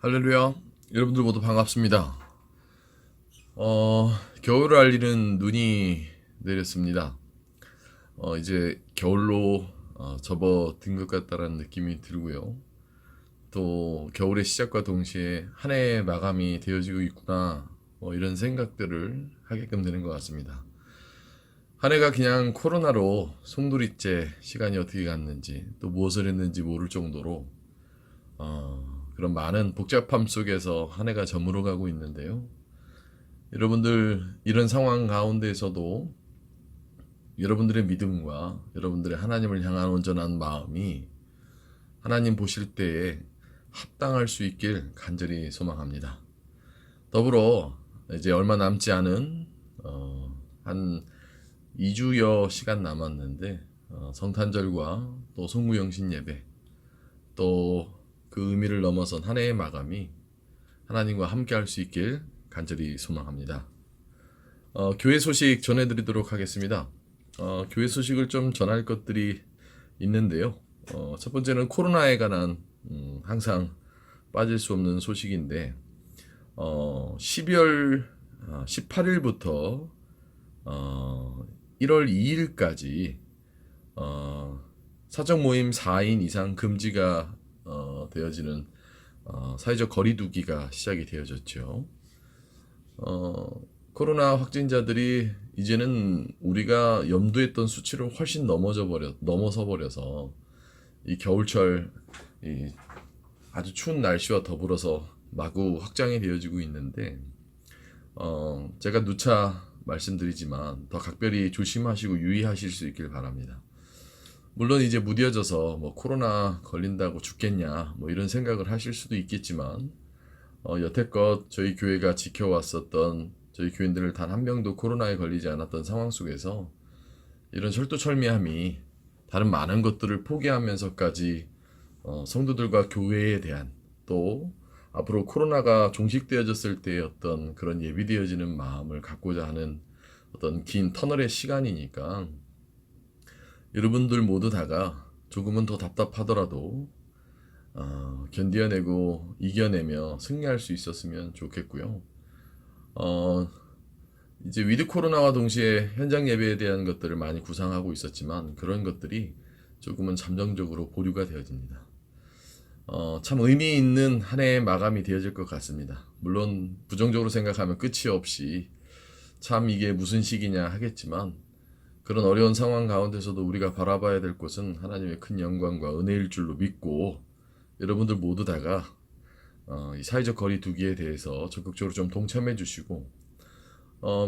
할렐루야. 여러분들 모두 반갑습니다. 겨울을 알리는 눈이 내렸습니다. 이제 겨울로 접어든 것 같다라는 느낌이 들고요. 또 겨울의 시작과 동시에 한 해의 마감이 되어지고 있구나, 이런 생각들을 하게끔 되는 것 같습니다. 한 해가 그냥 코로나로 송두리째 시간이 어떻게 갔는지 또 무엇을 했는지 모를 정도로 그런 많은 복잡함 속에서 한 해가 저물어 가고 있는데요. 여러분들 이런 상황 가운데에서도 여러분들의 믿음과 여러분들의 하나님을 향한 온전한 마음이 하나님 보실 때에 합당할 수 있길 간절히 소망합니다. 더불어 이제 얼마 남지 않은 한 2주여 시간 남았는데 성탄절과 또 송구영신 예배, 또 그 의미를 넘어선 한 해의 마감이 하나님과 함께 할 수 있길 간절히 소망합니다. 교회 소식 전해드리도록 하겠습니다. 교회 소식을 좀 전할 것들이 있는데요. 첫 번째는 코로나에 관한 항상 빠질 수 없는 소식인데 12월 18일부터 1월 2일까지 사적 모임 4인 이상 금지가 되어지는 사회적 거리두기가 시작이 되어졌죠. 코로나 확진자들이 이제는 우리가 염두했던 수치를 훨씬 넘어서 버려서 이 겨울철 이 아주 추운 날씨와 더불어서 마구 확장이 되어지고 있는데 제가 누차 말씀드리지만 더 각별히 조심하시고 유의하실 수 있길 바랍니다. 물론 이제 무뎌져서 코로나 걸린다고 죽겠냐 이런 생각을 하실 수도 있겠지만 여태껏 저희 교회가 지켜왔었던 저희 교인들을 단 한 명도 코로나에 걸리지 않았던 상황 속에서 이런 철두철미함이 다른 많은 것들을 포기하면서까지 성도들과 교회에 대한, 또 앞으로 코로나가 종식되어졌을 때의 어떤 그런 예비되어지는 마음을 갖고자 하는 어떤 긴 터널의 시간이니까 여러분들 모두 다가 조금은 더 답답하더라도 견뎌내고 이겨내며 승리할 수 있었으면 좋겠고요. 이제 위드 코로나와 동시에 현장 예배에 대한 것들을 많이 구상하고 있었지만 그런 것들이 조금은 잠정적으로 보류가 되어집니다. 참 의미 있는 한 해의 마감이 되어질 것 같습니다. 물론 부정적으로 생각하면 끝이 없이 참 이게 무슨 시기냐 하겠지만, 그런 어려운 상황 가운데서도 우리가 바라봐야 될 것은 하나님의 큰 영광과 은혜일 줄로 믿고, 여러분들 모두 다가 이 사회적 거리 두기에 대해서 적극적으로 좀 동참해 주시고,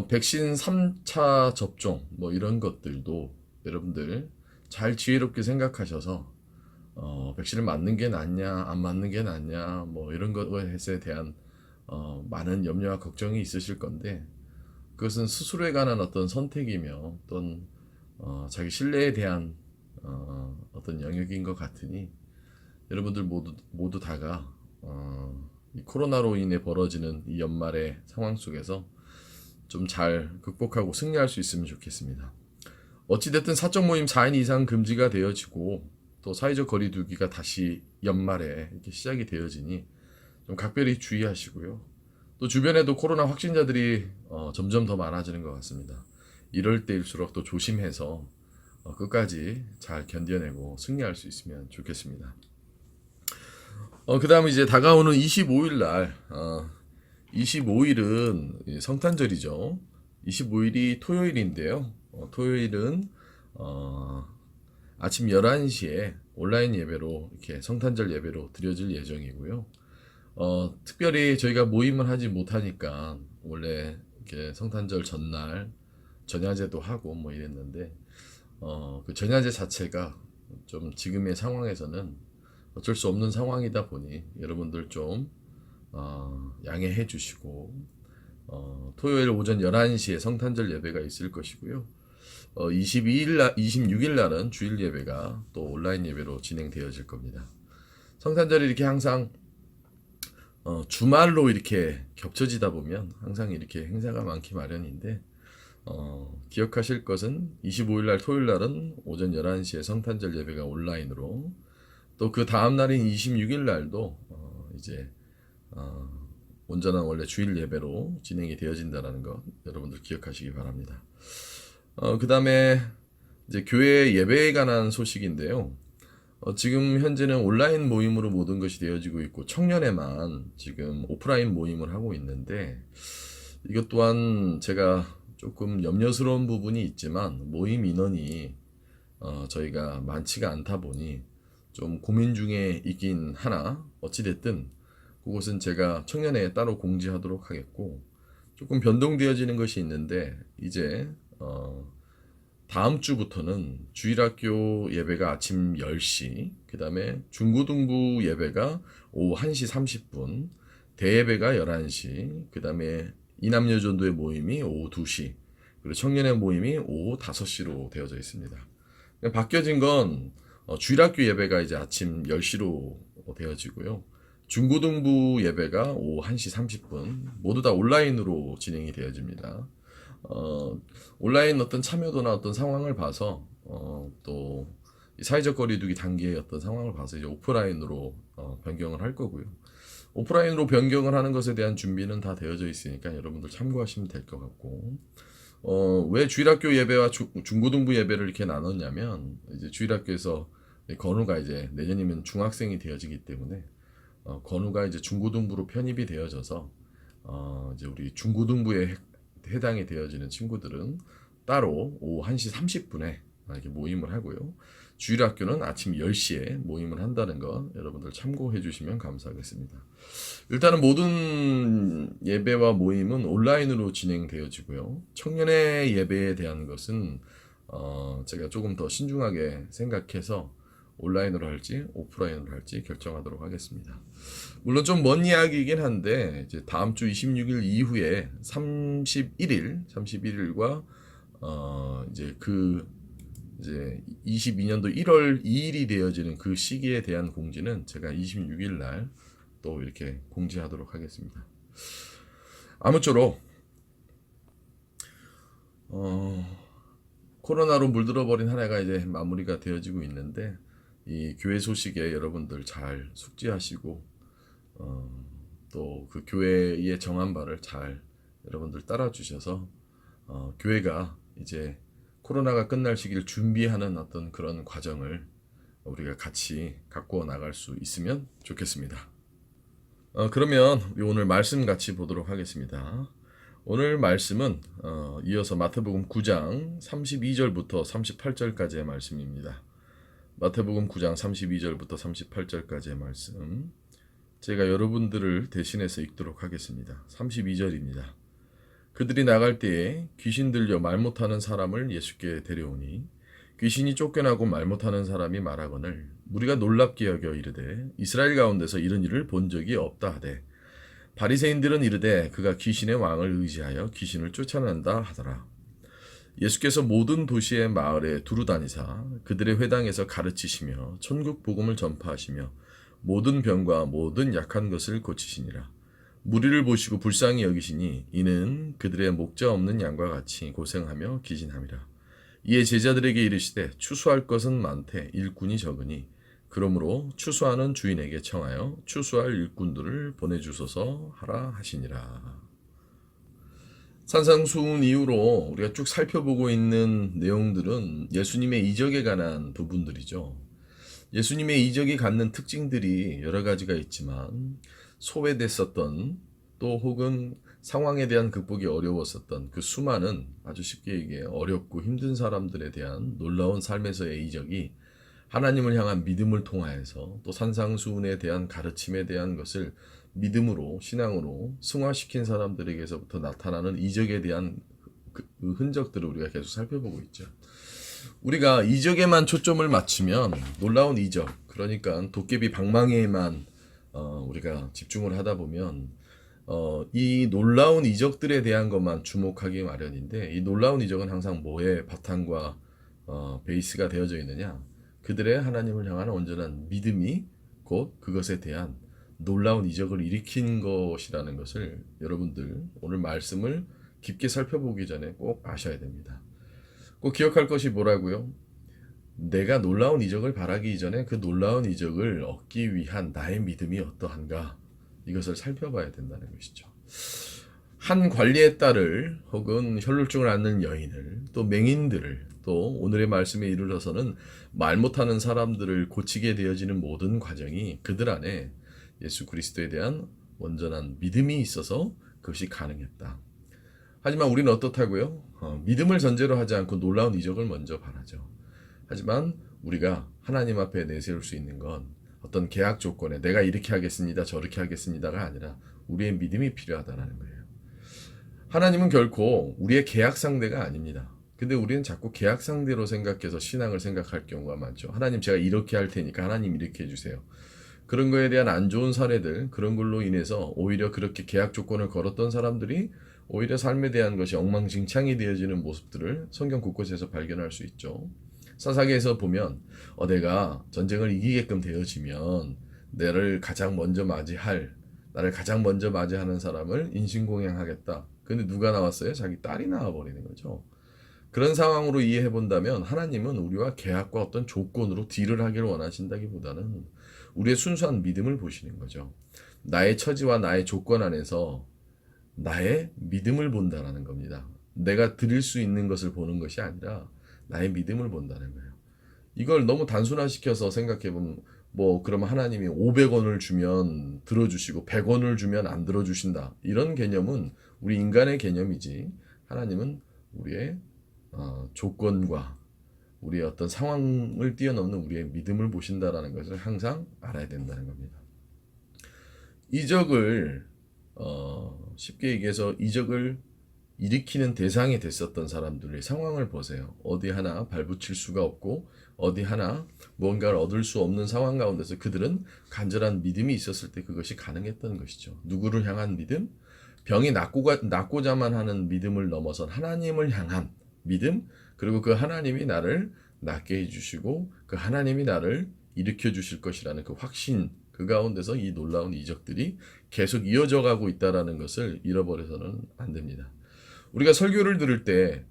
백신 3차 접종 이런 것들도 여러분들 잘 지혜롭게 생각하셔서 백신을 맞는 게 낫냐 안 맞는 게 낫냐 이런 것에 대한 많은 염려와 걱정이 있으실 건데, 그것은 스스로에 관한 어떤 선택이며 어떤 자기 신뢰에 대한 어떤 영역인 것 같으니, 여러분들 모두 다가 이 코로나로 인해 벌어지는 이 연말의 상황 속에서 좀 잘 극복하고 승리할 수 있으면 좋겠습니다. 어찌됐든 사적 모임 4인 이상 금지가 되어지고 또 사회적 거리두기가 다시 연말에 이렇게 시작이 되어지니 좀 각별히 주의하시고요. 또 주변에도 코로나 확진자들이 점점 더 많아지는 것 같습니다. 이럴 때일수록 또 조심해서 끝까지 잘 견뎌내고 승리할 수 있으면 좋겠습니다. 그 다음 이제 다가오는 25일 날, 25일은 성탄절이죠. 25일이 토요일인데요. 토요일은 아침 11시에 온라인 예배로 이렇게 성탄절 예배로 드려질 예정이고요. 특별히 저희가 모임을 하지 못하니까 원래 이렇게 성탄절 전날 전야제도 하고 이랬는데 그 전야제 자체가 좀 지금의 상황에서는 어쩔 수 없는 상황이다 보니 여러분들 좀 양해해 주시고 토요일 오전 11시에 성탄절 예배가 있을 것이고요. 26일 날은 주일 예배가 또 온라인 예배로 진행되어질 겁니다. 성탄절이 이렇게 항상 주말로 이렇게 겹쳐지다 보면 항상 이렇게 행사가 많기 마련인데, 기억하실 것은 25일 날 토요일 날은 오전 11시에 성탄절 예배가 온라인으로, 또 그 다음 날인 26일 날도 이제 온전한 원래 주일 예배로 진행이 되어진다는 것 여러분들 기억하시기 바랍니다. 그 다음에 이제 교회 예배에 관한 소식인데요. 지금 현재는 온라인 모임으로 모든 것이 되어지고 있고 청년회만 지금 오프라인 모임을 하고 있는데 이것 또한 제가 조금 염려스러운 부분이 있지만 모임 인원이 저희가 많지가 않다 보니 좀 고민 중에 있긴 하나 어찌됐든 그것은 제가 청년회에 따로 공지하도록 하겠고 조금 변동되어지는 것이 있는데 이제 다음 주부터는 주일학교 예배가 아침 10시, 그 다음에 중고등부 예배가 오후 1시 30분, 대예배가 11시, 그 다음에 이남여전도의 모임이 오후 2시, 그리고 청년의 모임이 오후 5시로 되어져 있습니다. 바뀌어진 건 주일학교 예배가 이제 아침 10시로 되어지고요. 중고등부 예배가 오후 1시 30분, 모두 다 온라인으로 진행이 되어집니다. 온라인 어떤 참여도나 어떤 상황을 봐서 또 사회적 거리두기 단계의 어떤 상황을 봐서 이제 오프라인으로 변경을 할 거고요. 오프라인으로 변경을 하는 것에 대한 준비는 다 되어져 있으니까 여러분들 참고하시면 될 것 같고 왜 주일학교 예배와 중고등부 예배를 이렇게 나눴냐면 이제 주일학교에서 건우가 이제 내년이면 중학생이 되어지기 때문에 건우가 이제 중고등부로 편입이 되어져서 이제 우리 중고등부에 해당이 되어지는 친구들은 따로 오후 1시 30분에 이렇게 모임을 하고요. 주일학교는 아침 10시에 모임을 한다는 거 여러분들 참고해 주시면 감사하겠습니다. 일단은 모든 예배와 모임은 온라인으로 진행되어지고요. 청년의 예배에 대한 것은 제가 조금 더 신중하게 생각해서 온라인으로 할지 오프라인으로 할지 결정하도록 하겠습니다. 물론 좀 먼 이야기이긴 한데 이제 다음 주 26일 이후에 31일과 이제 22년도 1월 2일이 되어지는 그 시기에 대한 공지는 제가 26일 날 또 이렇게 공지하도록 하겠습니다. 아무쪼록 코로나로 물들어 버린 한 해가 이제 마무리가 되어지고 있는데 이 교회 소식에 여러분들 잘 숙지하시고 또 그 교회의 정한 바를 잘 여러분들 따라 주셔서 교회가 이제 코로나가 끝날 시기를 준비하는 어떤 그런 과정을 우리가 같이 갖고 나갈 수 있으면 좋겠습니다. 그러면 오늘 말씀 같이 보도록 하겠습니다. 오늘 말씀은 이어서 마태복음 9장 32절부터 38절까지의 말씀입니다. 마태복음 9장 32절부터 38절까지의 말씀 제가 여러분들을 대신해서 읽도록 하겠습니다. 32절입니다. 그들이 나갈 때에 귀신 들려 말 못하는 사람을 예수께 데려오니 귀신이 쫓겨나고 말 못하는 사람이 말하거늘 우리가 놀랍게 여겨 이르되 이스라엘 가운데서 이런 일을 본 적이 없다 하되 바리새인들은 이르되 그가 귀신의 왕을 의지하여 귀신을 쫓아낸다 하더라. 예수께서 모든 도시의 마을에 두루 다니사 그들의 회당에서 가르치시며 천국 복음을 전파하시며 모든 병과 모든 약한 것을 고치시니라. 무리를 보시고 불쌍히 여기시니 이는 그들의 목자 없는 양과 같이 고생하며 기진함이라. 이에 제자들에게 이르시되 추수할 것은 많되 일꾼이 적으니 그러므로 추수하는 주인에게 청하여 추수할 일꾼들을 보내주소서 하라 하시니라. 산상수훈 이후로 우리가 쭉 살펴보고 있는 내용들은 예수님의 이적에 관한 부분들이죠. 예수님의 이적이 갖는 특징들이 여러 가지가 있지만 소외됐었던 또 혹은 상황에 대한 극복이 어려웠었던 그 수많은 아주 쉽게 얘기해 어렵고 힘든 사람들에 대한 놀라운 삶에서의 이적이 하나님을 향한 믿음을 통하여서 또 산상수훈에 대한 가르침에 대한 것을 믿음으로 신앙으로 승화시킨 사람들에게서부터 나타나는 이적에 대한 그 흔적들을 우리가 계속 살펴보고 있죠. 우리가 이적에만 초점을 맞추면 놀라운 이적, 그러니까 도깨비 방망이에만 우리가 집중을 하다 보면 이 놀라운 이적들에 대한 것만 주목하기 마련인데 이 놀라운 이적은 항상 뭐의 바탕과 베이스가 되어져 있느냐? 그들의 하나님을 향한 온전한 믿음이 곧 그것에 대한 놀라운 이적을 일으킨 것이라는 것을 여러분들 오늘 말씀을 깊게 살펴보기 전에 꼭 아셔야 됩니다. 꼭 기억할 것이 뭐라고요? 내가 놀라운 이적을 바라기 이전에 그 놀라운 이적을 얻기 위한 나의 믿음이 어떠한가? 이것을 살펴봐야 된다는 것이죠. 한 관리의 딸을 혹은 혈루증을 앓는 여인을 또 맹인들을 또 오늘의 말씀에 이르러서는 말 못하는 사람들을 고치게 되어지는 모든 과정이 그들 안에 예수 그리스도에 대한 온전한 믿음이 있어서 그것이 가능했다. 하지만 우리는 어떻다고요? 믿음을 전제로 하지 않고 놀라운 이적을 먼저 바라죠. 하지만 우리가 하나님 앞에 내세울 수 있는 건 어떤 계약 조건에 내가 이렇게 하겠습니다, 저렇게 하겠습니다가 아니라 우리의 믿음이 필요하다는 거예요. 하나님은 결코 우리의 계약 상대가 아닙니다. 근데 우리는 자꾸 계약 상대로 생각해서 신앙을 생각할 경우가 많죠. 하나님 제가 이렇게 할 테니까 하나님 이렇게 해주세요. 그런 거에 대한 안 좋은 사례들, 그런 걸로 인해서 오히려 그렇게 계약 조건을 걸었던 사람들이 오히려 삶에 대한 것이 엉망진창이 되어지는 모습들을 성경 곳곳에서 발견할 수 있죠. 사사기에서 보면 내가 전쟁을 이기게끔 되어지면 나를 가장 먼저 맞이하는 사람을 인신공양하겠다. 근데 누가 나왔어요? 자기 딸이 나와버리는 거죠. 그런 상황으로 이해해 본다면 하나님은 우리와 계약과 어떤 조건으로 딜을 하기를 원하신다기보다는 우리의 순수한 믿음을 보시는 거죠. 나의 처지와 나의 조건 안에서 나의 믿음을 본다라는 겁니다. 내가 드릴 수 있는 것을 보는 것이 아니라 나의 믿음을 본다는 거예요. 이걸 너무 단순화시켜서 생각해보면 그러면 하나님이 500원을 주면 들어주시고 100원을 주면 안 들어주신다. 이런 개념은 우리 인간의 개념이지 하나님은 우리의 조건과 우리의 어떤 상황을 뛰어넘는 우리의 믿음을 보신다라는 것을 항상 알아야 된다는 겁니다. 이적을 쉽게 얘기해서 이적을 일으키는 대상이 됐었던 사람들의 상황을 보세요. 어디 하나 발붙일 수가 없고 어디 하나 무언가를 얻을 수 없는 상황 가운데서 그들은 간절한 믿음이 있었을 때 그것이 가능했던 것이죠. 누구를 향한 믿음? 병이 낫고자만 하는 믿음을 넘어선 하나님을 향한 믿음, 그리고 그 하나님이 나를 낫게 해주시고 그 하나님이 나를 일으켜 주실 것이라는 그 확신, 그 가운데서 이 놀라운 이적들이 계속 이어져 가고 있다는 것을 잃어버려서는 안 됩니다. 우리가 설교를 들을 때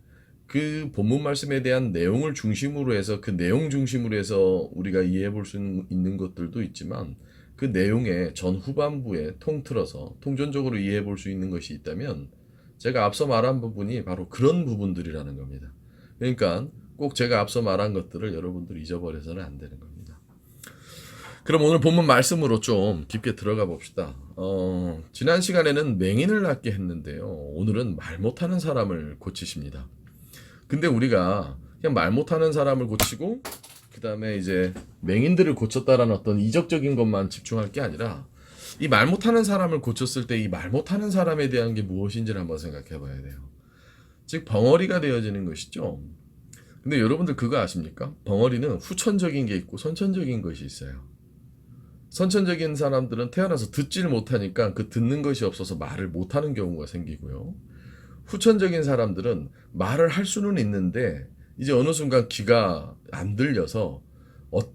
그 본문 말씀에 대한 내용을 중심으로 해서 그 내용 중심으로 해서 우리가 이해해 볼 수 있는 것들도 있지만 그 내용의 전후반부에 통틀어서 통전적으로 이해해 볼 수 있는 것이 있다면 제가 앞서 말한 부분이 바로 그런 부분들이라는 겁니다. 그러니까 꼭 제가 앞서 말한 것들을 여러분들 잊어버려서는 안 되는 겁니다. 그럼 오늘 본문 말씀으로 좀 깊게 들어가 봅시다. 지난 시간에는 맹인을 낫게 했는데요. 오늘은 말 못하는 사람을 고치십니다. 근데 우리가 그냥 말 못하는 사람을 고치고 그 다음에 이제 맹인들을 고쳤다라는 어떤 이적적인 것만 집중할 게 아니라 이 말 못하는 사람을 고쳤을 때 이 말 못하는 사람에 대한 게 무엇인지를 한번 생각해 봐야 돼요. 즉 벙어리가 되어지는 것이죠. 근데 여러분들 그거 아십니까? 벙어리는 후천적인 게 있고 선천적인 것이 있어요. 선천적인 사람들은 태어나서 듣지를 못하니까 그 듣는 것이 없어서 말을 못하는 경우가 생기고요. 후천적인 사람들은 말을 할 수는 있는데 이제 어느 순간 귀가 안 들려서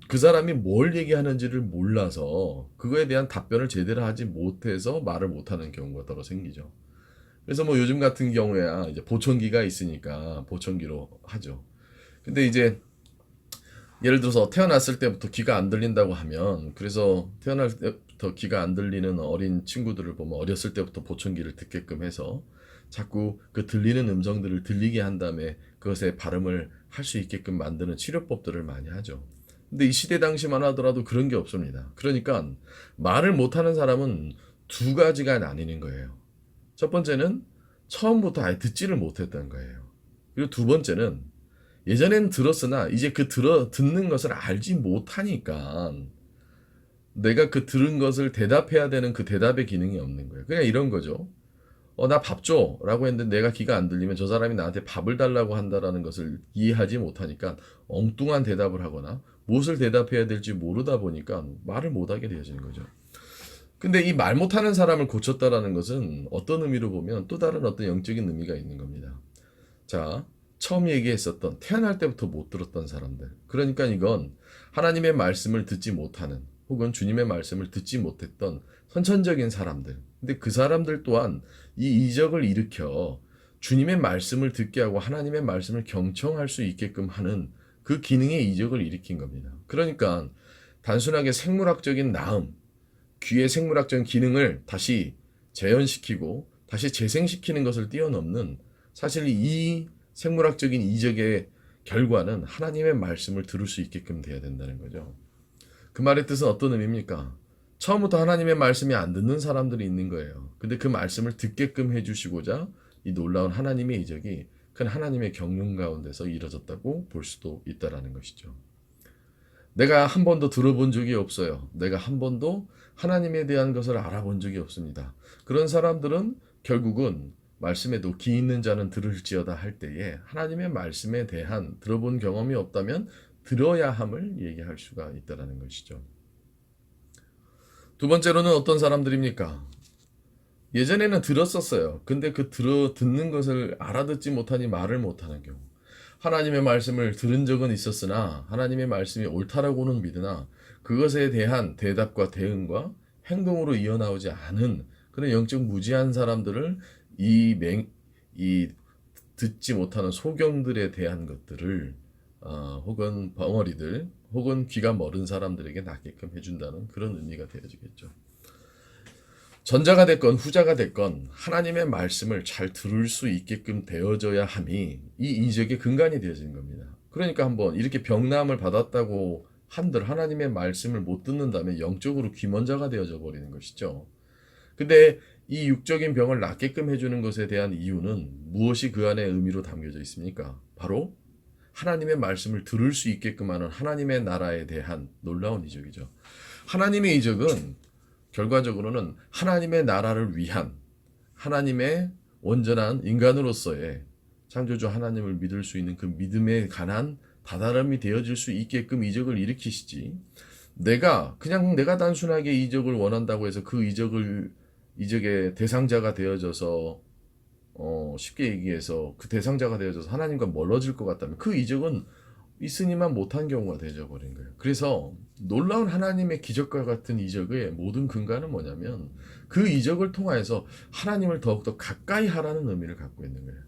그 사람이 뭘 얘기하는지를 몰라서 그거에 대한 답변을 제대로 하지 못해서 말을 못하는 경우가 따로 생기죠. 그래서 요즘 같은 경우에야 이제 보청기가 있으니까 보청기로 하죠. 근데 이제 예를 들어서 태어났을 때부터 귀가 안 들린다고 하면 그래서 태어날 때부터 귀가 안 들리는 어린 친구들을 보면 어렸을 때부터 보청기를 듣게끔 해서 자꾸 그 들리는 음성들을 들리게 한 다음에 그것의 발음을 할 수 있게끔 만드는 치료법들을 많이 하죠. 근데 이 시대 당시만 하더라도 그런 게 없습니다. 그러니까 말을 못하는 사람은 두 가지가 나뉘는 거예요. 첫 번째는 처음부터 아예 듣지를 못했던 거예요. 그리고 두 번째는 예전엔 들었으나 이제 듣는 것을 알지 못하니까 내가 그 들은 것을 대답해야 되는 그 대답의 기능이 없는 거예요. 그냥 이런 거죠. 나 밥 줘 라고 했는데 내가 귀가 안 들리면 저 사람이 나한테 밥을 달라고 한다라는 것을 이해하지 못하니까 엉뚱한 대답을 하거나 무엇을 대답해야 될지 모르다 보니까 말을 못하게 되어지는 거죠. 근데 이 말 못하는 사람을 고쳤다라는 것은 어떤 의미로 보면 또 다른 어떤 영적인 의미가 있는 겁니다. 자, 처음 얘기했었던 태어날 때부터 못 들었던 사람들. 그러니까 이건 하나님의 말씀을 듣지 못하는 혹은 주님의 말씀을 듣지 못했던 선천적인 사람들. 근데 그 사람들 또한 이 이적을 일으켜 주님의 말씀을 듣게 하고 하나님의 말씀을 경청할 수 있게끔 하는 그 기능의 이적을 일으킨 겁니다. 그러니까 단순하게 생물학적인 나음, 귀의 생물학적인 기능을 다시 재현시키고 다시 재생시키는 것을 뛰어넘는 사실 이 생물학적인 이적의 결과는 하나님의 말씀을 들을 수 있게끔 돼야 된다는 거죠. 그 말의 뜻은 어떤 의미입니까? 처음부터 하나님의 말씀이 안 듣는 사람들이 있는 거예요. 근데 그 말씀을 듣게끔 해주시고자 이 놀라운 하나님의 이적이 큰 하나님의 경륜 가운데서 이뤄졌다고 볼 수도 있다라는 것이죠. 내가 한 번도 들어본 적이 없어요. 내가 한 번도 하나님에 대한 것을 알아본 적이 없습니다. 그런 사람들은 결국은 말씀에도 귀 있는 자는 들을지어다 할 때에 하나님의 말씀에 대한 들어본 경험이 없다면 들어야 함을 얘기할 수가 있다는 것이죠. 두 번째로는 어떤 사람들입니까? 예전에는 들었었어요. 근데 그 듣는 것을 알아듣지 못하니 말을 못하는 경우. 하나님의 말씀을 들은 적은 있었으나 하나님의 말씀이 옳다라고는 믿으나 그것에 대한 대답과 대응과 행동으로 이어나오지 않은 그런 영적 무지한 사람들을 이 듣지 못하는 소경들에 대한 것들을 혹은 벙어리들 혹은 귀가 멀은 사람들에게 낫게끔 해준다는 그런 의미가 되어지겠죠. 전자가 됐건 후자가 됐건 하나님의 말씀을 잘 들을 수 있게끔 되어져야 함이 이 이적의 근간이 되어진 겁니다. 그러니까 한번 이렇게 병남을 받았다고 한들 하나님의 말씀을 못 듣는다면 영적으로 귀먼자가 되어져 버리는 것이죠. 근데 이 육적인 병을 낫게끔 해주는 것에 대한 이유는 무엇이 그 안에 의미로 담겨져 있습니까? 바로 하나님의 말씀을 들을 수 있게끔 하는 하나님의 나라에 대한 놀라운 이적이죠. 하나님의 이적은 결과적으로는 하나님의 나라를 위한 하나님의 온전한 인간으로서의 창조주 하나님을 믿을 수 있는 그 믿음에 관한 다다름이 되어질 수 있게끔 이적을 일으키시지, 내가 단순하게 이적을 원한다고 해서 그 이적의 대상자가 되어져서 쉽게 얘기해서 그 대상자가 되어져서 하나님과 멀어질 것 같다면 그 이적은 있으니만 못한 경우가 되어버린 거예요. 그래서 놀라운 하나님의 기적과 같은 이적의 모든 근간은 뭐냐면 그 이적을 통하여서 하나님을 더욱더 가까이 하라는 의미를 갖고 있는 거예요.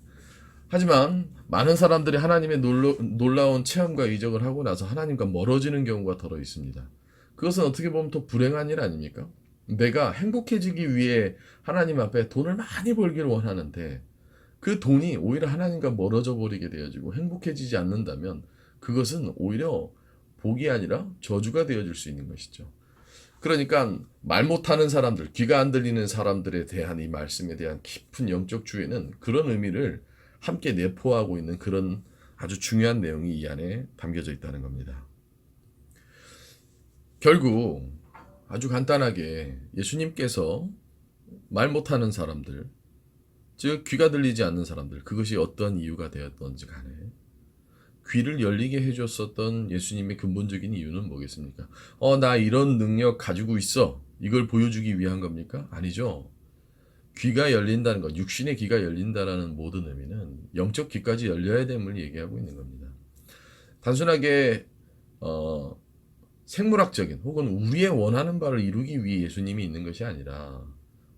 하지만 많은 사람들이 하나님의 놀라운 체험과 이적을 하고 나서 하나님과 멀어지는 경우가 더러 있습니다. 그것은 어떻게 보면 더 불행한 일 아닙니까? 내가 행복해지기 위해 하나님 앞에 돈을 많이 벌기를 원하는데 그 돈이 오히려 하나님과 멀어져 버리게 되어지고 행복해지지 않는다면 그것은 오히려 복이 아니라 저주가 되어질 수 있는 것이죠. 그러니까 말 못하는 사람들, 귀가 안 들리는 사람들에 대한 이 말씀에 대한 깊은 영적 주의는 그런 의미를 함께 내포하고 있는 그런 아주 중요한 내용이 이 안에 담겨져 있다는 겁니다. 결국 아주 간단하게 예수님께서 말 못하는 사람들, 즉 귀가 들리지 않는 사람들, 그것이 어떤 이유가 되었던지 간에 귀를 열리게 해줬었던 예수님의 근본적인 이유는 뭐겠습니까? 나 이런 능력 가지고 있어. 이걸 보여주기 위한 겁니까? 아니죠. 귀가 열린다는 것, 육신의 귀가 열린다라는 모든 의미는 영적 귀까지 열려야 됨을 얘기하고 있는 겁니다. 단순하게 생물학적인 혹은 우리의 원하는 바를 이루기 위해 예수님이 있는 것이 아니라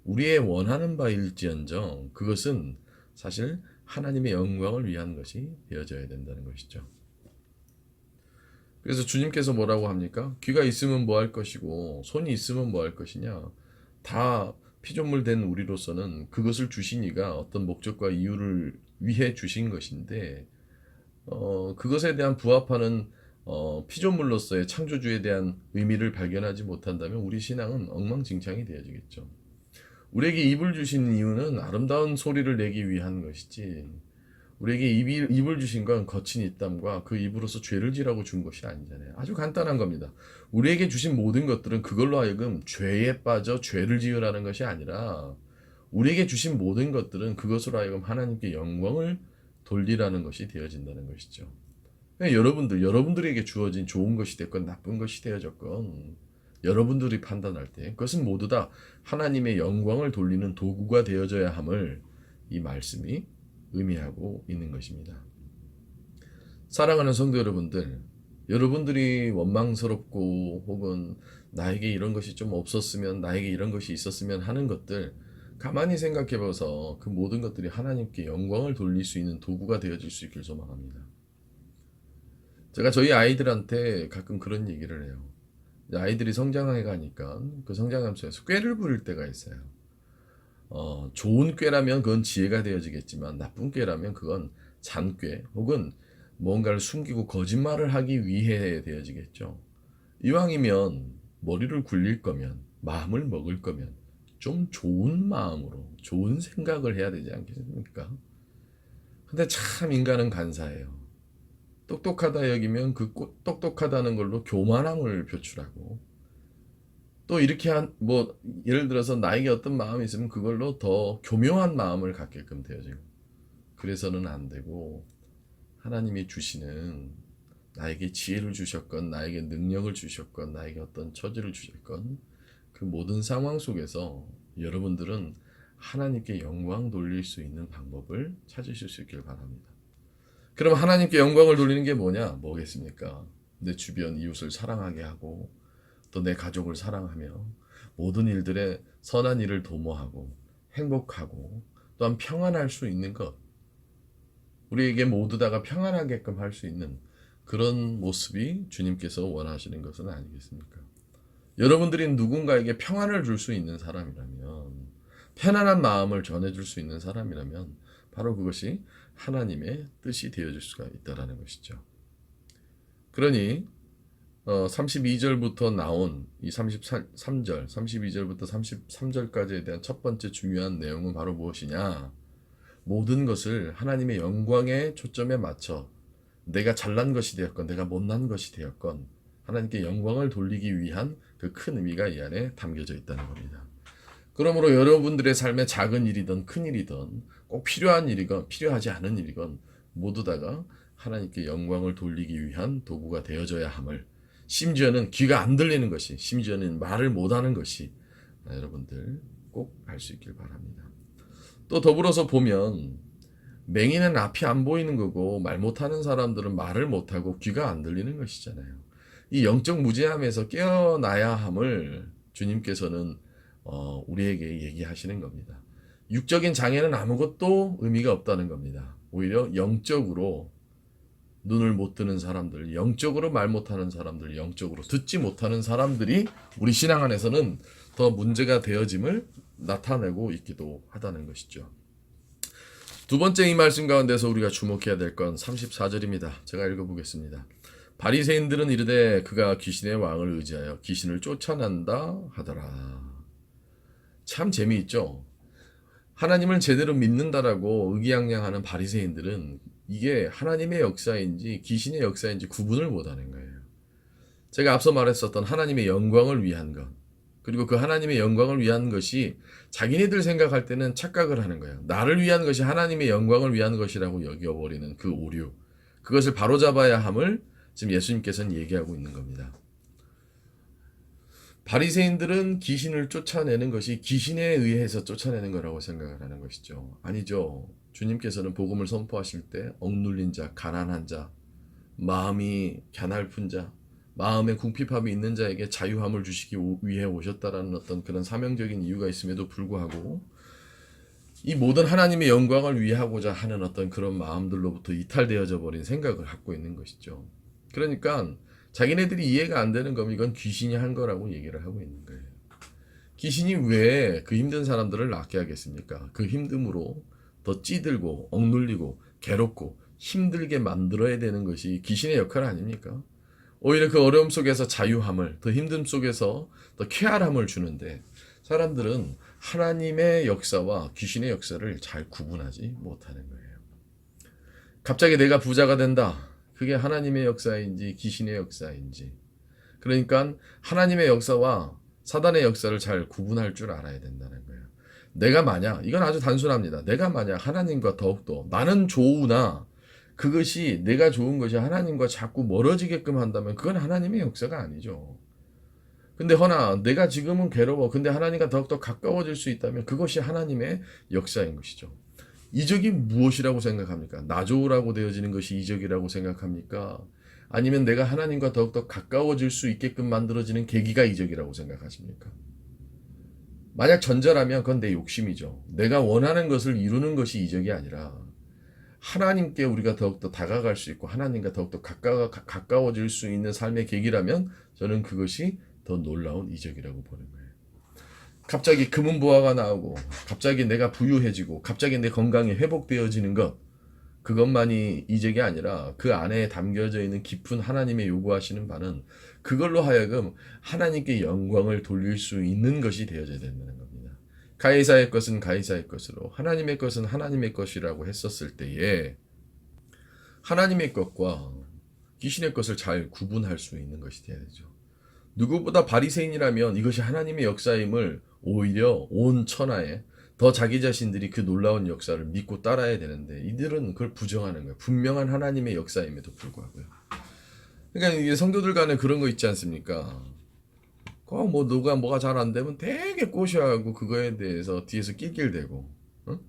우리의 원하는 바일지언정 그것은 사실 하나님의 영광을 위한 것이 되어져야 된다는 것이죠. 그래서 주님께서 뭐라고 합니까? 귀가 있으면 뭐 할 것이고 손이 있으면 뭐 할 것이냐. 다 피조물 된 우리로서는 그것을 주신 이가 어떤 목적과 이유를 위해 주신 것인데 그것에 대한 부합하는 피조물로서의 창조주에 대한 의미를 발견하지 못한다면 우리 신앙은 엉망진창이 되어지겠죠. 우리에게 입을 주신 이유는 아름다운 소리를 내기 위한 것이지 우리에게 입을 주신 건 거친 입담과 그 입으로서 죄를 지라고 준 것이 아니잖아요. 아주 간단한 겁니다. 우리에게 주신 모든 것들은 그걸로 하여금 죄에 빠져 죄를 지으라는 것이 아니라 우리에게 주신 모든 것들은 그것으로 하여금 하나님께 영광을 돌리라는 것이 되어진다는 것이죠. 여러분들에게 주어진 좋은 것이 됐건 나쁜 것이 되어졌건 여러분들이 판단할 때 그것은 모두 다 하나님의 영광을 돌리는 도구가 되어져야 함을 이 말씀이 의미하고 있는 것입니다. 사랑하는 성도 여러분들, 여러분들이 원망스럽고 혹은 나에게 이런 것이 좀 없었으면, 나에게 이런 것이 있었으면 하는 것들 가만히 생각해 봐서 그 모든 것들이 하나님께 영광을 돌릴 수 있는 도구가 되어질 수 있길 소망합니다. 제가 저희 아이들한테 가끔 그런 얘기를 해요. 아이들이 성장해 가니까 그 성장함 속에서 꾀를 부릴 때가 있어요. 좋은 꾀라면 그건 지혜가 되어지겠지만 나쁜 꾀라면 그건 잔꾀 혹은 뭔가를 숨기고 거짓말을 하기 위해 되어지겠죠. 이왕이면 머리를 굴릴 거면 마음을 먹을 거면 좀 좋은 마음으로 좋은 생각을 해야 되지 않겠습니까? 근데 참 인간은 간사해요. 똑똑하다 여기면 그 똑똑하다는 걸로 교만함을 표출하고 또 이렇게 뭐 예를 들어서 나에게 어떤 마음이 있으면 그걸로 더 교묘한 마음을 갖게끔 되어지고 그래서는 안 되고 하나님이 주시는 나에게 지혜를 주셨건 나에게 능력을 주셨건 나에게 어떤 처지를 주셨건 그 모든 상황 속에서 여러분들은 하나님께 영광 돌릴 수 있는 방법을 찾으실 수 있길 바랍니다. 그럼 하나님께 영광을 돌리는 게 뭐겠습니까? 내 주변 이웃을 사랑하게 하고 또 내 가족을 사랑하며 모든 일들에 선한 일을 도모하고 행복하고 또한 평안할 수 있는 것. 우리에게 모두 다가 평안하게끔 할 수 있는 그런 모습이 주님께서 원하시는 것은 아니겠습니까? 여러분들이 누군가에게 평안을 줄 수 있는 사람이라면 편안한 마음을 전해줄 수 있는 사람이라면 바로 그것이 하나님의 뜻이 되어질 수가 있다는 것이죠. 그러니 32절부터 나온 이 33절, 32절부터 33절까지에 대한 첫 번째 중요한 내용은 바로 무엇이냐? 모든 것을 하나님의 영광에 초점에 맞춰 내가 잘난 것이 되었건 내가 못난 것이 되었건 하나님께 영광을 돌리기 위한 그 큰 의미가 이 안에 담겨져 있다는 겁니다. 그러므로 여러분들의 삶에 작은 일이든 큰 일이든 꼭 필요한 일이건 필요하지 않은 일이건 모두 다가 하나님께 영광을 돌리기 위한 도구가 되어져야 함을 심지어는 귀가 안 들리는 것이 심지어는 말을 못하는 것이 여러분들 꼭 알 수 있길 바랍니다. 또 더불어서 보면 맹인은 앞이 안 보이는 거고 말 못하는 사람들은 말을 못하고 귀가 안 들리는 것이잖아요. 이 영적 무지함에서 깨어나야 함을 주님께서는 우리에게 얘기하시는 겁니다. 육적인 장애는 아무것도 의미가 없다는 겁니다. 오히려 영적으로 눈을 못 뜨는 사람들, 영적으로 말 못하는 사람들, 영적으로 듣지 못하는 사람들이 우리 신앙 안에서는 더 문제가 되어짐을 나타내고 있기도 하다는 것이죠. 두 번째 이 말씀 가운데서 우리가 주목해야 될 건 34절입니다. 제가 읽어보겠습니다. 바리새인들은 이르되 그가 귀신의 왕을 의지하여 귀신을 쫓아낸다 하더라. 참 재미있죠. 하나님을 제대로 믿는다라고 의기양양하는 바리새인들은 이게 하나님의 역사인지 귀신의 역사인지 구분을 못하는 거예요. 제가 앞서 말했었던 하나님의 영광을 위한 것 그리고 그 하나님의 영광을 위한 것이 자기네들 생각할 때는 착각을 하는 거예요. 나를 위한 것이 하나님의 영광을 위한 것이라고 여겨버리는 그 오류 그것을 바로잡아야 함을 지금 예수님께서는 얘기하고 있는 겁니다. 바리새인들은 귀신을 쫓아내는 것이 귀신에 의해서 쫓아내는 거라고 생각을 하는 것이죠. 아니죠. 주님께서는 복음을 선포하실 때 억눌린 자, 가난한 자, 마음이 갸냘픈 자, 마음에 궁핍함이 있는 자에게 자유함을 주시기 위해 오셨다라는 어떤 그런 사명적인 이유가 있음에도 불구하고 이 모든 하나님의 영광을 위하고자 하는 어떤 그런 마음들로부터 이탈되어져 버린 생각을 갖고 있는 것이죠. 그러니까 자기네들이 이해가 안 되는 거면 이건 귀신이 한 거라고 얘기를 하고 있는 거예요. 귀신이 왜 그 힘든 사람들을 낫게 하겠습니까? 그 힘듦으로 더 찌들고 억눌리고 괴롭고 힘들게 만들어야 되는 것이 귀신의 역할 아닙니까? 오히려 그 어려움 속에서 자유함을 더 힘듦 속에서 더 쾌활함을 주는데 사람들은 하나님의 역사와 귀신의 역사를 잘 구분하지 못하는 거예요. 갑자기 내가 부자가 된다. 그게 하나님의 역사인지 귀신의 역사인지 그러니까 하나님의 역사와 사단의 역사를 잘 구분할 줄 알아야 된다는 거예요. 내가 만약 이건 아주 단순합니다. 내가 만약 하나님과 더욱더 나는 좋으나 그것이 내가 좋은 것이 하나님과 자꾸 멀어지게끔 한다면 그건 하나님의 역사가 아니죠. 근데 허나 내가 지금은 괴로워 근데 하나님과 더욱더 가까워질 수 있다면 그것이 하나님의 역사인 것이죠. 이적이 무엇이라고 생각합니까? 나 좋으라고 되어지는 것이 이적이라고 생각합니까? 아니면 내가 하나님과 더욱더 가까워질 수 있게끔 만들어지는 계기가 이적이라고 생각하십니까? 만약 전자라면 그건 내 욕심이죠. 내가 원하는 것을 이루는 것이 이적이 아니라 하나님께 우리가 더욱더 다가갈 수 있고 하나님과 더욱더 가까워질 수 있는 삶의 계기라면 저는 그것이 더 놀라운 이적이라고 보는 거예요. 갑자기 금은보화가 나오고 갑자기 내가 부유해지고 갑자기 내 건강이 회복되어지는 것, 그것만이 이적이 아니라 그 안에 담겨져 있는 깊은 하나님의 요구하시는 바는 그걸로 하여금 하나님께 영광을 돌릴 수 있는 것이 되어져야 된다는 겁니다. 가이사의 것은 가이사의 것으로 하나님의 것은 하나님의 것이라고 했었을 때에 하나님의 것과 귀신의 것을 잘 구분할 수 있는 것이 되어야 되죠. 누구보다 바리새인이라면 이것이 하나님의 역사임을 오히려 온 천하에 더 자기 자신들이 그 놀라운 역사를 믿고 따라야 되는데 이들은 그걸 부정하는 거예요. 분명한 하나님의 역사임에도 불구하고요. 그러니까 이게 성도들 간에 그런 거 있지 않습니까? 뭐 누가 뭐가 잘 안 되면 되게 꼬셔하고 그거에 대해서 뒤에서 낄낄대고, 어?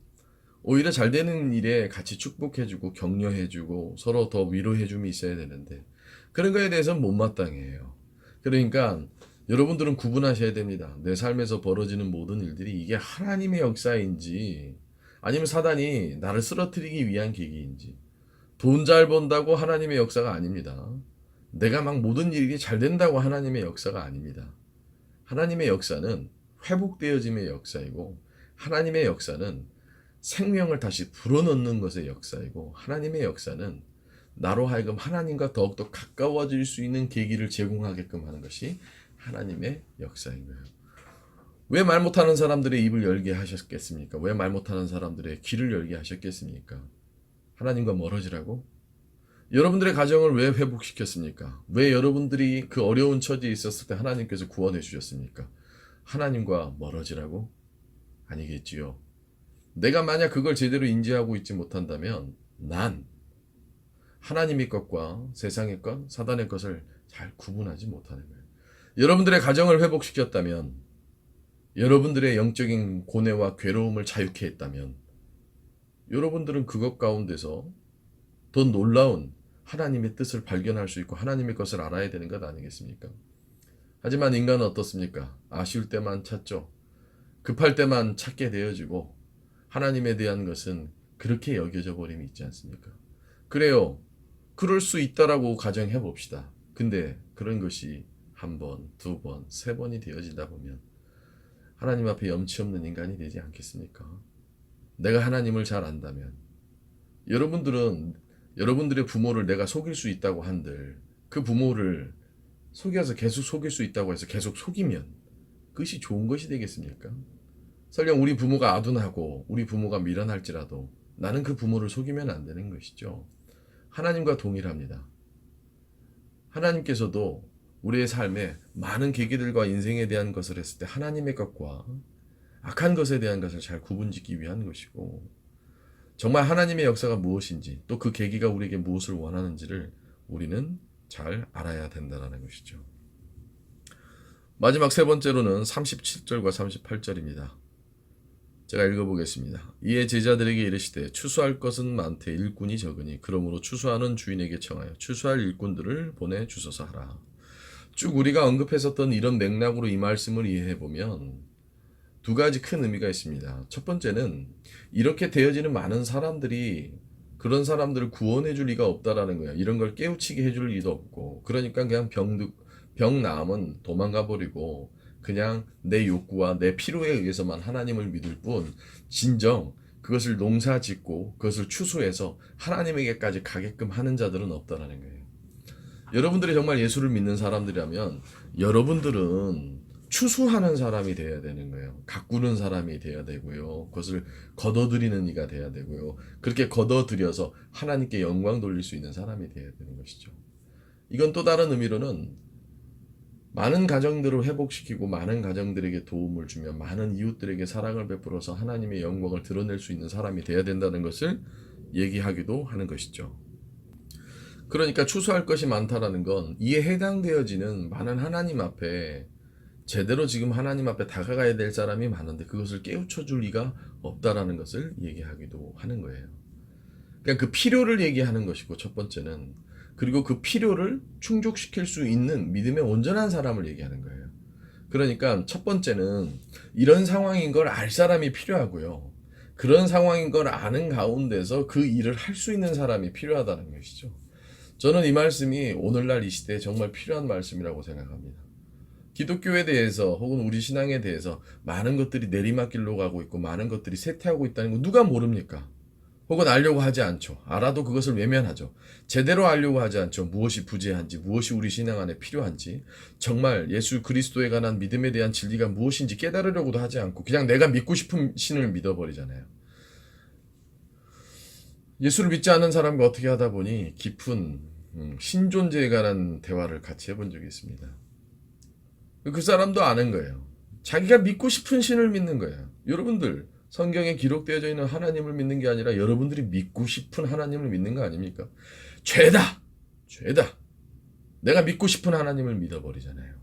오히려 잘 되는 일에 같이 축복해주고 격려해주고 서로 더 위로해줌이 있어야 되는데 그런 거에 대해서는 못마땅해요. 그러니까 여러분들은 구분하셔야 됩니다. 내 삶에서 벌어지는 모든 일들이 이게 하나님의 역사인지 아니면 사단이 나를 쓰러뜨리기 위한 계기인지. 돈 잘 번다고 하나님의 역사가 아닙니다. 내가 막 모든 일이 잘 된다고 하나님의 역사가 아닙니다. 하나님의 역사는 회복되어짐의 역사이고 하나님의 역사는 생명을 다시 불어넣는 것의 역사이고 하나님의 역사는 나로 하여금 하나님과 더욱더 가까워질 수 있는 계기를 제공하게끔 하는 것이 하나님의 역사인 거예요. 왜 말 못하는 사람들의 입을 열게 하셨겠습니까? 왜 말 못하는 사람들의 귀를 열게 하셨겠습니까? 하나님과 멀어지라고? 여러분들의 가정을 왜 회복시켰습니까? 왜 여러분들이 그 어려운 처지에 있었을 때 하나님께서 구원해 주셨습니까? 하나님과 멀어지라고? 아니겠지요. 내가 만약 그걸 제대로 인지하고 있지 못한다면 난 하나님의 것과 세상의 것, 사단의 것을 잘 구분하지 못하는 거예요. 여러분들의 가정을 회복시켰다면, 여러분들의 영적인 고뇌와 괴로움을 자유케 했다면, 여러분들은 그것 가운데서 더 놀라운 하나님의 뜻을 발견할 수 있고 하나님의 것을 알아야 되는 것 아니겠습니까? 하지만 인간은 어떻습니까? 아쉬울 때만 찾죠. 급할 때만 찾게 되어지고 하나님에 대한 것은 그렇게 여겨져 버림이 있지 않습니까? 그래요. 그럴 수 있다라고 가정해 봅시다. 근데 그런 것이 한 번, 두 번, 세 번이 되어지다 보면 하나님 앞에 염치 없는 인간이 되지 않겠습니까? 내가 하나님을 잘 안다면 여러분들은 여러분들의 부모를 내가 속일 수 있다고 한들 그 부모를 속여서 계속 속일 수 있다고 해서 계속 속이면 그것이 좋은 것이 되겠습니까? 설령 우리 부모가 아둔하고 우리 부모가 미련할지라도 나는 그 부모를 속이면 안 되는 것이죠. 하나님과 동일합니다. 하나님께서도 우리의 삶에 많은 계기들과 인생에 대한 것을 했을 때 하나님의 것과 악한 것에 대한 것을 잘 구분짓기 위한 것이고 정말 하나님의 역사가 무엇인지 또 그 계기가 우리에게 무엇을 원하는지를 우리는 잘 알아야 된다는 것이죠. 마지막 세 번째로는 37절과 38절입니다. 제가 읽어보겠습니다. 이에 제자들에게 이르시되 추수할 것은 많되 일꾼이 적으니 그러므로 추수하는 주인에게 청하여 추수할 일꾼들을 보내주소서 하라. 쭉 우리가 언급했었던 이런 맥락으로 이 말씀을 이해해보면 두 가지 큰 의미가 있습니다. 첫 번째는 이렇게 되어지는 많은 사람들이 그런 사람들을 구원해 줄 리가 없다라는 거예요. 이런 걸 깨우치게 해줄 리도 없고 그러니까 그냥 병 나으면 도망가 버리고 그냥 내 욕구와 내 필요에 의해서만 하나님을 믿을 뿐 진정 그것을 농사짓고 그것을 추수해서 하나님에게까지 가게끔 하는 자들은 없다라는 거예요. 여러분들이 정말 예수를 믿는 사람들이라면 여러분들은 추수하는 사람이 돼야 되는 거예요. 가꾸는 사람이 돼야 되고요. 그것을 거둬들이는 이가 돼야 되고요. 그렇게 거둬들여서 하나님께 영광 돌릴 수 있는 사람이 돼야 되는 것이죠. 이건 또 다른 의미로는 많은 가정들을 회복시키고 많은 가정들에게 도움을 주며 많은 이웃들에게 사랑을 베풀어서 하나님의 영광을 드러낼 수 있는 사람이 돼야 된다는 것을 얘기하기도 하는 것이죠. 그러니까 추수할 것이 많다라는 건 이에 해당되어지는 많은 하나님 앞에 제대로 지금 하나님 앞에 다가가야 될 사람이 많은데 그것을 깨우쳐 줄 리가 없다라는 것을 얘기하기도 하는 거예요. 그러니까 그 필요를 얘기하는 것이고 첫 번째는 그리고 그 필요를 충족시킬 수 있는 믿음의 온전한 사람을 얘기하는 거예요. 그러니까 첫 번째는 이런 상황인 걸 알 사람이 필요하고요. 그런 상황인 걸 아는 가운데서 그 일을 할 수 있는 사람이 필요하다는 것이죠. 저는 이 말씀이 오늘날 이 시대에 정말 필요한 말씀이라고 생각합니다. 기독교에 대해서 혹은 우리 신앙에 대해서 많은 것들이 내리막길로 가고 있고 많은 것들이 쇠퇴하고 있다는 거 누가 모릅니까? 혹은 알려고 하지 않죠. 알아도 그것을 외면하죠. 제대로 알려고 하지 않죠. 무엇이 부재한지, 무엇이 우리 신앙 안에 필요한지, 정말 예수 그리스도에 관한 믿음에 대한 진리가 무엇인지 깨달으려고도 하지 않고 그냥 내가 믿고 싶은 신을 믿어버리잖아요. 예수를 믿지 않는 사람과 어떻게 하다 보니 깊은 신존재에 관한 대화를 같이 해본 적이 있습니다. 그 사람도 아는 거예요. 자기가 믿고 싶은 신을 믿는 거예요. 여러분들 성경에 기록되어져 있는 하나님을 믿는 게 아니라 여러분들이 믿고 싶은 하나님을 믿는 거 아닙니까? 죄다! 죄다! 내가 믿고 싶은 하나님을 믿어버리잖아요.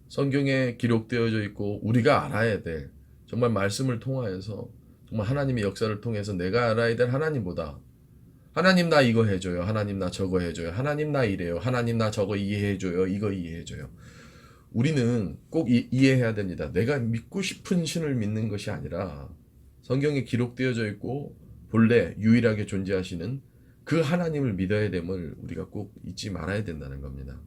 성경에 기록되어져 있고 우리가 알아야 될 정말 말씀을 통하여서 정말 하나님의 역사를 통해서 내가 알아야 될 하나님보다 하나님 나 이거 해줘요. 하나님 나 저거 해줘요. 하나님 나 이래요. 하나님 나 저거 이해해줘요. 이거 이해해줘요. 우리는 꼭 이해해야 됩니다. 내가 믿고 싶은 신을 믿는 것이 아니라 성경에 기록되어져 있고 본래 유일하게 존재하시는 그 하나님을 믿어야 됨을 우리가 꼭 잊지 말아야 된다는 겁니다.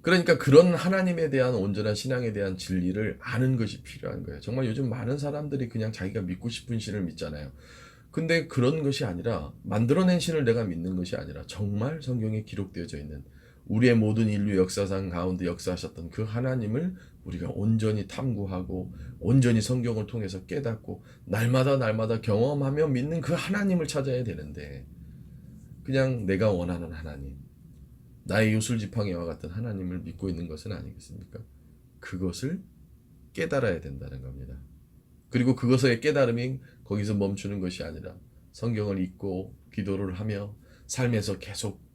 그러니까 그런 하나님에 대한 온전한 신앙에 대한 진리를 아는 것이 필요한 거예요. 정말 요즘 많은 사람들이 그냥 자기가 믿고 싶은 신을 믿잖아요. 근데 그런 것이 아니라 만들어낸 신을 내가 믿는 것이 아니라 정말 성경에 기록되어져 있는 우리의 모든 인류 역사상 가운데 역사하셨던 그 하나님을 우리가 온전히 탐구하고 온전히 성경을 통해서 깨닫고 날마다 경험하며 믿는 그 하나님을 찾아야 되는데 그냥 내가 원하는 하나님, 나의 요술지팡이와 같은 하나님을 믿고 있는 것은 아니겠습니까? 그것을 깨달아야 된다는 겁니다. 그리고 그것의 깨달음이 거기서 멈추는 것이 아니라 성경을 읽고 기도를 하며 삶에서 계속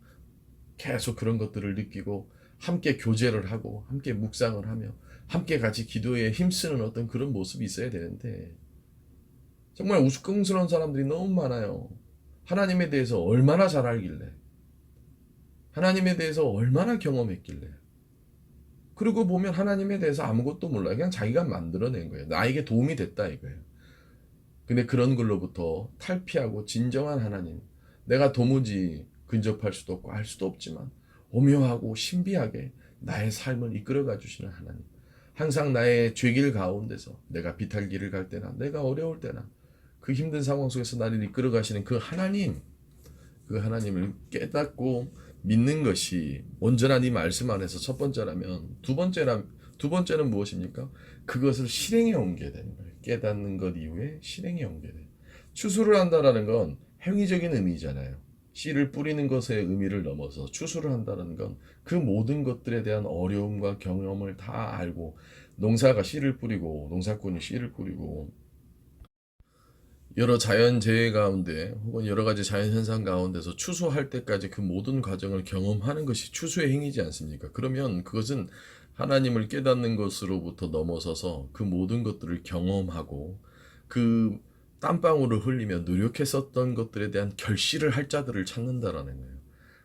그런 것들을 느끼고 함께 교제를 하고 함께 묵상을 하며 함께 같이 기도에 힘쓰는 어떤 그런 모습이 있어야 되는데 정말 우스꽝스러운 사람들이 너무 많아요. 하나님에 대해서 얼마나 잘 알길래, 하나님에 대해서 얼마나 경험했길래, 그리고 보면 하나님에 대해서 아무것도 몰라요. 그냥 자기가 만들어낸 거예요. 나에게 도움이 됐다 이거예요. 근데 그런 걸로부터 탈피하고 진정한 하나님, 내가 도무지 근접할 수도 없고 알 수도 없지만 오묘하고 신비하게 나의 삶을 이끌어가 주시는 하나님, 항상 나의 죄길 가운데서 내가 비탈길을 갈 때나 내가 어려울 때나 그 힘든 상황 속에서 나를 이끌어 가시는 그 하나님, 그 하나님을 깨닫고 믿는 것이 온전한 이 말씀 안에서 첫 번째라면 두 번째는 무엇입니까? 그것을 실행에 옮겨야 되는 거예요. 깨닫는 것 이후에 실행에 옮겨야 돼요. 추수를 한다라는 건 행위적인 의미잖아요. 씨를 뿌리는 것의 의미를 넘어서 추수를 한다는 건 그 모든 것들에 대한 어려움과 경험을 다 알고 농사가 씨를 뿌리고 농사꾼이 씨를 뿌리고 여러 자연재해 가운데 혹은 여러 가지 자연현상 가운데서 추수할 때까지 그 모든 과정을 경험하는 것이 추수의 행위지 않습니까? 그러면 그것은 하나님을 깨닫는 것으로부터 넘어서서 그 모든 것들을 경험하고 그 땀방울을 흘리며 노력했었던 것들에 대한 결실을 할 자들을 찾는다라는 거예요.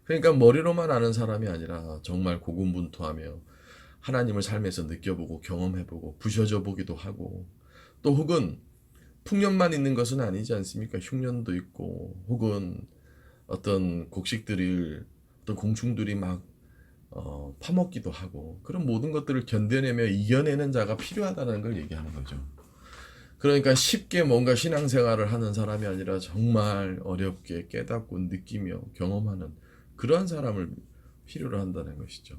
그러니까 머리로만 아는 사람이 아니라 정말 고군분투하며 하나님을 삶에서 느껴보고 경험해보고 부셔져 보기도 하고 또 혹은 풍년만 있는 것은 아니지 않습니까? 흉년도 있고 혹은 어떤 곡식들을 어떤 공충들이 막 파먹기도 하고 그런 모든 것들을 견뎌내며 이겨내는 자가 필요하다는 걸 얘기하는 거죠. 그러니까 쉽게 뭔가 신앙생활을 하는 사람이 아니라 정말 어렵게 깨닫고 느끼며 경험하는 그러한 사람을 필요로 한다는 것이죠.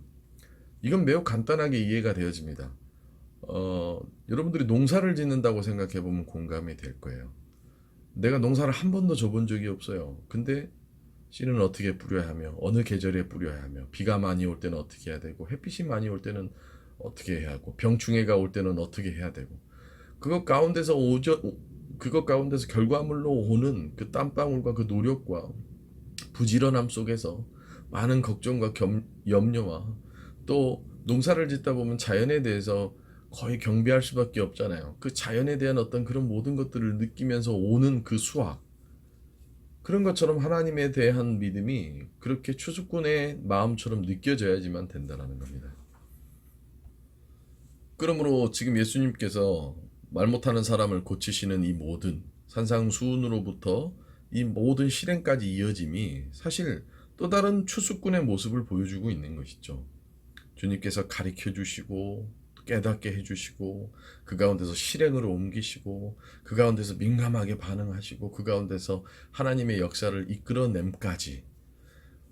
이건 매우 간단하게 이해가 되어집니다. 여러분들이 농사를 짓는다고 생각해 보면 공감이 될 거예요. 내가 농사를 한 번도 져본 적이 없어요. 근데 씨는 어떻게 뿌려야 하며 어느 계절에 뿌려야 하며 비가 많이 올 때는 어떻게 해야 되고 햇빛이 많이 올 때는 어떻게 해야 하고 병충해가 올 때는 어떻게 해야 되고 그것 가운데서 결과물로 오는 그 땀방울과 그 노력과 부지런함 속에서 많은 걱정과 염려와 또 농사를 짓다 보면 자연에 대해서 거의 경배할 수밖에 없잖아요. 그 자연에 대한 어떤 그런 모든 것들을 느끼면서 오는 그 수확. 그런 것처럼 하나님에 대한 믿음이 그렇게 추수꾼의 마음처럼 느껴져야지만 된다는 겁니다. 그러므로 지금 예수님께서 말 못하는 사람을 고치시는 이 모든 산상수훈으로부터 이 모든 실행까지 이어짐이 사실 또 다른 추수꾼의 모습을 보여주고 있는 것이죠. 주님께서 가르쳐 주시고 깨닫게 해주시고 그 가운데서 실행으로 옮기시고 그 가운데서 민감하게 반응하시고 그 가운데서 하나님의 역사를 이끌어냄까지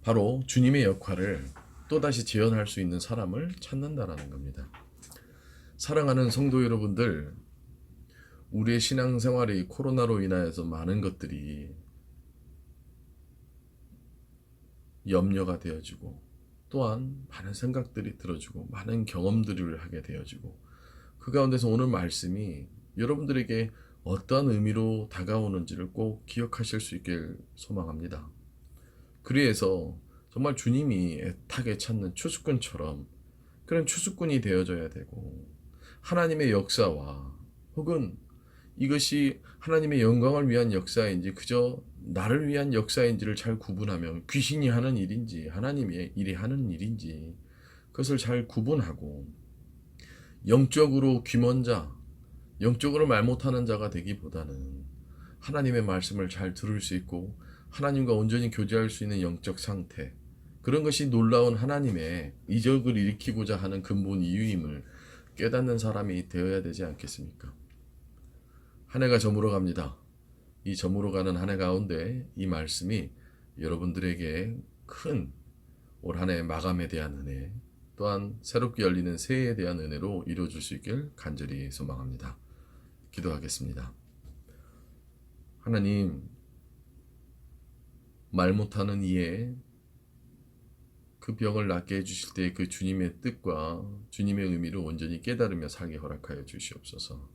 바로 주님의 역할을 또다시 재현할 수 있는 사람을 찾는다라는 겁니다. 사랑하는 성도 여러분들, 우리의 신앙생활이 코로나로 인하여서 많은 것들이 염려가 되어지고 또한 많은 생각들이 들어지고 많은 경험들을 하게 되어지고 그 가운데서 오늘 말씀이 여러분들에게 어떤 의미로 다가오는지를 꼭 기억하실 수 있길 소망합니다. 그래서 정말 주님이 애타게 찾는 추수꾼처럼 그런 추수꾼이 되어져야 되고 하나님의 역사와 혹은 이것이 하나님의 영광을 위한 역사인지 그저 나를 위한 역사인지를 잘 구분하며 귀신이 하는 일인지 하나님의 일이 하는 일인지 그것을 잘 구분하고 영적으로 귀먼 자, 영적으로 말 못하는 자가 되기보다는 하나님의 말씀을 잘 들을 수 있고 하나님과 온전히 교제할 수 있는 영적 상태, 그런 것이 놀라운 하나님의 이적을 일으키고자 하는 근본 이유임을 깨닫는 사람이 되어야 되지 않겠습니까? 한 해가 저물어 갑니다. 이 저물어 가는 한 해 가운데 이 말씀이 여러분들에게 큰 올 한 해 마감에 대한 은혜, 또한 새롭게 열리는 새해에 대한 은혜로 이루어질 수 있길 간절히 소망합니다. 기도하겠습니다. 하나님, 말 못하는 이에 그 병을 낫게 해주실 때 그 주님의 뜻과 주님의 의미를 온전히 깨달으며 살게 허락하여 주시옵소서.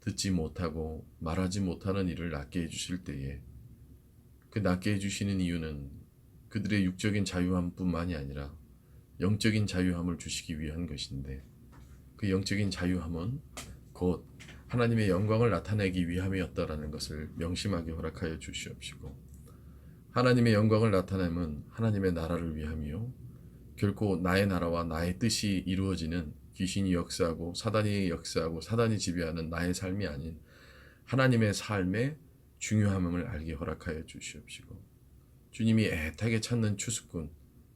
듣지 못하고 말하지 못하는 일을 낫게 해주실 때에 그 낫게 해주시는 이유는 그들의 육적인 자유함뿐만이 아니라 영적인 자유함을 주시기 위한 것인데 그 영적인 자유함은 곧 하나님의 영광을 나타내기 위함이었다라는 것을 명심하게 허락하여 주시옵시고 하나님의 영광을 나타내면 하나님의 나라를 위함이요 결코 나의 나라와 나의 뜻이 이루어지는 귀신이 역사하고 사단이 지배하는 나의 삶이 아닌 하나님의 삶의 중요함을 알게 허락하여 주시옵시고 주님이 애타게 찾는 추수꾼,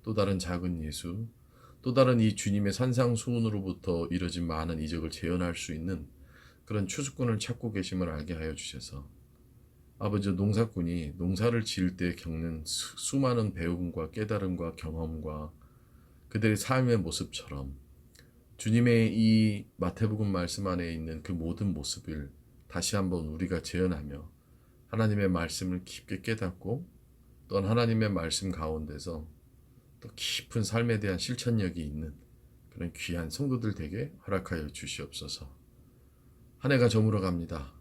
또 다른 작은 예수, 또 다른 이 주님의 산상수훈으로부터 이뤄진 많은 이적을 재현할 수 있는 그런 추수꾼을 찾고 계심을 알게 하여 주셔서 아버지 농사꾼이 농사를 지을 때 겪는 수많은 배움과 깨달음과 경험과 그들의 삶의 모습처럼 주님의 이 마태복음 말씀 안에 있는 그 모든 모습을 다시 한번 우리가 재현하며 하나님의 말씀을 깊게 깨닫고 또한 하나님의 말씀 가운데서 또 깊은 삶에 대한 실천력이 있는 그런 귀한 성도들 되게 허락하여 주시옵소서. 한 해가 저물어 갑니다.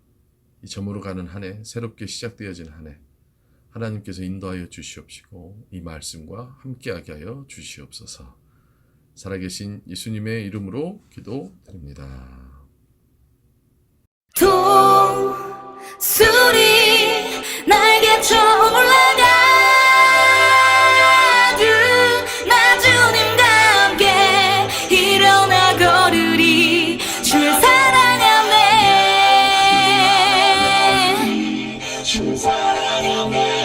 이 저물어 가는 한 해, 새롭게 시작되어진 한 해, 하나님께서 인도하여 주시옵시고 이 말씀과 함께하게 하여 주시옵소서. 살아계신 예수님의 이름으로 기도드립니다. 독수리 날개쳐 올라가 나 주님과 함께 일어나 걸으리 주를 사랑하네 주를 사랑하네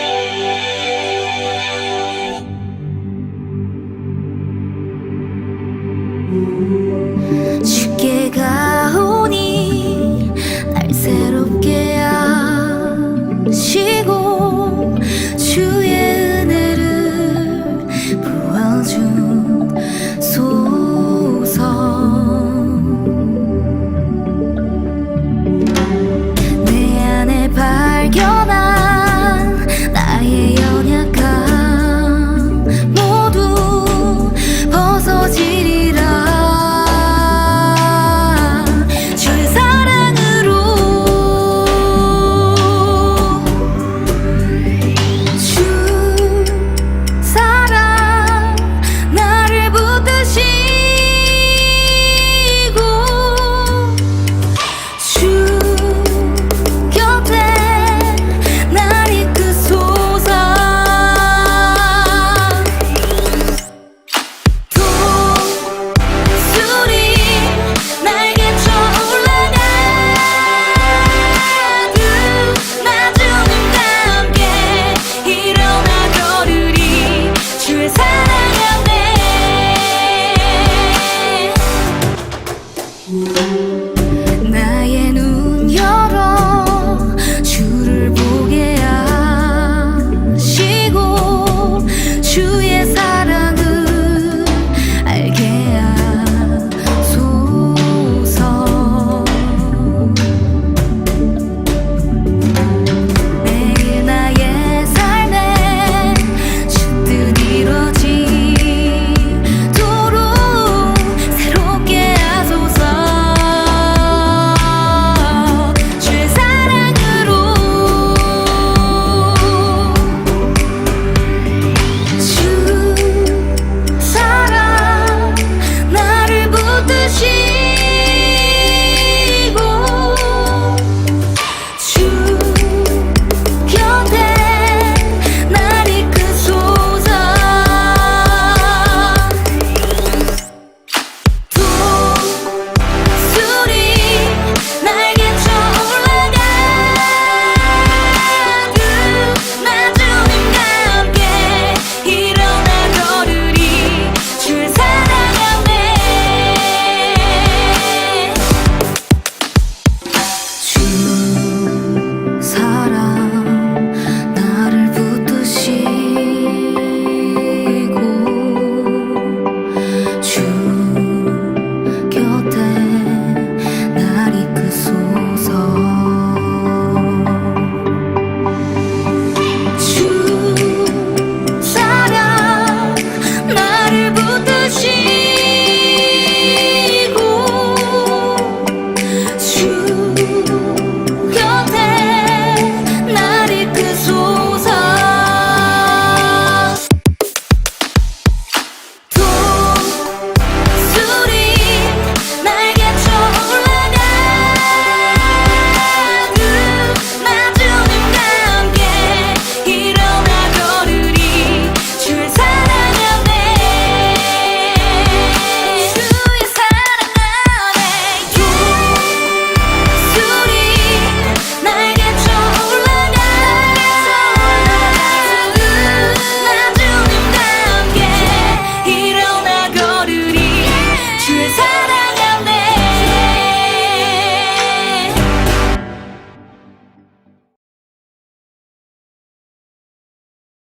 주께 가오니 날 새롭게 하시고 주의 은혜를 부어주소서. 나의 눈 열어 주를 보게 하시고 주의 사랑을 알게 하소서. 매일 나의 삶에 주 뜻 이루어지도록 새롭게 하소서. 주의 사랑으로 주 사랑 나를 붙드시고 주 곁에 날 이끄소서. 독수리 날개쳐 올라가듯 나 주님과 함께 일어나 걸으리. 주의 사랑하네. 주 사랑 나를 붙드시고 주 곁에 날 이끄소서. 주 사랑 나를 붙드시고 주 곁에 날 이끄소서. 독수리 날개쳐 올라가듯 나 주님과 함께 일어나 걸으리. 주의 사랑 안에 주의 사랑 안에 독수리 날개쳐 올라가듯 나 주님과 함께 일어나 걸으리. 주의 사랑